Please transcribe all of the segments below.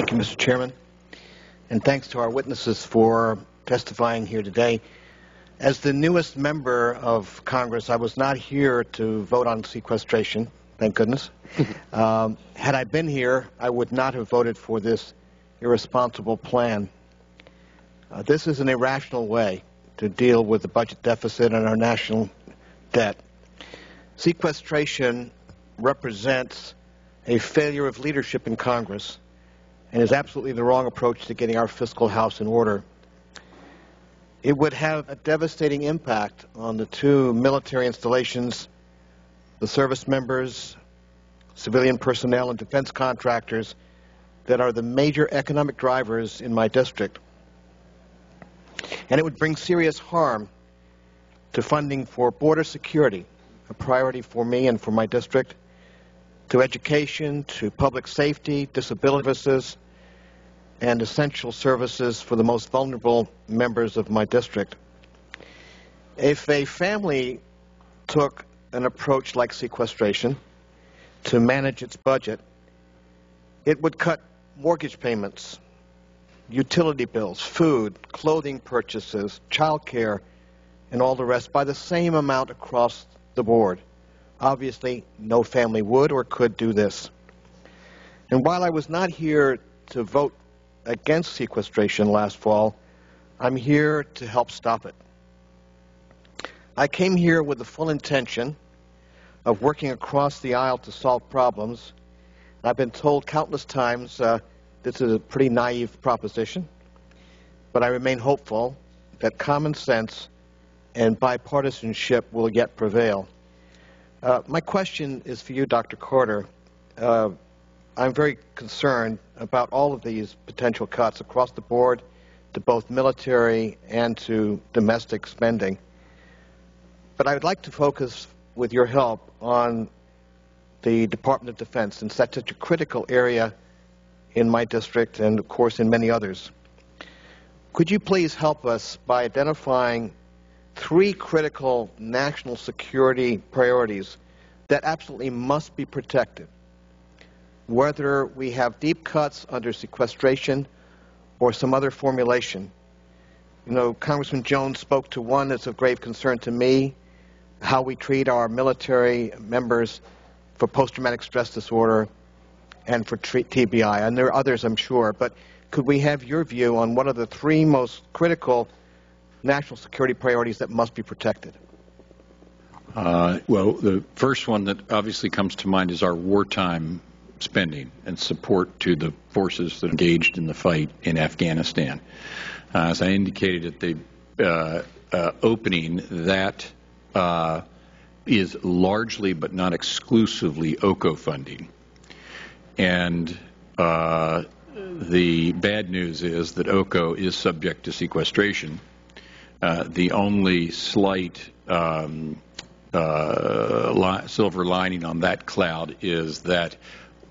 Thank you, Mr. Chairman, and thanks to our witnesses for testifying here today. As the newest member of Congress, I was not here to vote on sequestration, thank goodness. Had I been here, I would not have voted for this irresponsible plan. This is an irrational way to deal with the budget deficit and our national debt. Sequestration represents a failure of leadership in Congress and is absolutely the wrong approach to getting our fiscal house in order. It would have a devastating impact on the two military installations, the service members, civilian personnel, and defense contractors that are the major economic drivers in my district. And it would bring serious harm to funding for border security, a priority for me and for my district, to education, to public safety, disability services, and essential services for the most vulnerable members of my district. If a family took an approach like sequestration to manage its budget, it would cut mortgage payments, utility bills, food, clothing purchases, child care, and all the rest by the same amount across the board. Obviously, no family would or could do this. And while I was not here to vote against sequestration last fall, I'm here to help stop it. I came here with the full intention of working across the aisle to solve problems. I've been told countless times this is a pretty naive proposition, but I remain hopeful that common sense and bipartisanship will yet prevail. My question is for you, Dr. Carter. I'm very concerned about all of these potential cuts across the board to both military and to domestic spending. But I would like to focus, with your help, on the Department of Defense, since that's such a critical area in my district and, of course, in many others. Could you please help us by identifying three critical national security priorities that absolutely must be protected, whether we have deep cuts under sequestration or some other formulation? You know, Congressman Jones spoke to one that's of grave concern to me, how we treat our military members for post-traumatic stress disorder and for TBI. And there are others, I'm sure. But could we have your view on what are the three most critical national security priorities that must be protected? Well, the first one that obviously comes to mind is our wartime spending and support to the forces that are engaged in the fight in Afghanistan. As I indicated at the opening, that is largely but not exclusively OCO funding. And the bad news is that OCO is subject to sequestration. The only slight silver lining on that cloud is that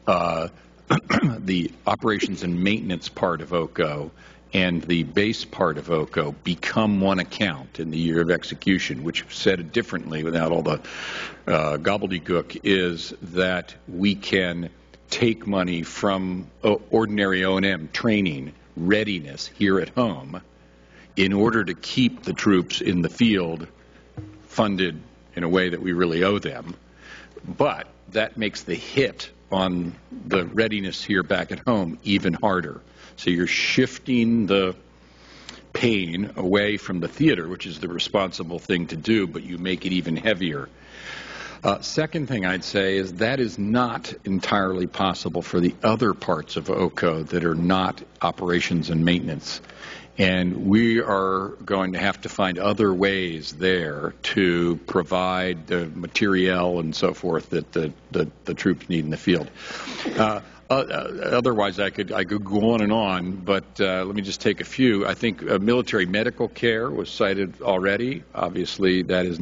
the operations and maintenance part of OCO and the base part of OCO become one account in the year of execution, which, said differently without all the gobbledygook, is that we can take money from ordinary O&M training readiness here at home in order to keep the troops in the field funded in a way that we really owe them. But that makes the hit on the readiness here back at home even harder. So you're shifting the pain away from the theater, which is the responsible thing to do, but you make it even heavier. Second thing I'd say is that is not entirely possible for the other parts of OCO that are not operations and maintenance. And we are going to have to find other ways there to provide the materiel and so forth that the troops need in the field. Otherwise, I could go on, but let me just take a few. I think military medical care was cited already. Obviously, that is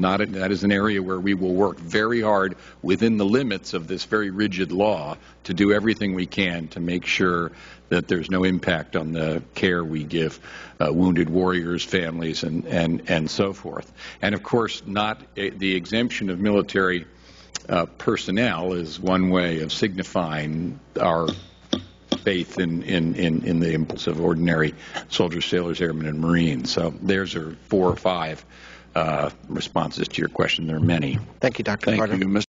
an area where we will work very hard within the limits of this very rigid law to do everything we can to make sure that there's no impact on the care we give wounded warriors, families, and so forth. And of course, the exemption of military personnel is one way of signifying our faith in the impulse of ordinary soldiers, sailors, airmen, and Marines. So there's are 4 or 5 responses to your question. There are many. Thank you, Dr. Thank Carter. you, Mr.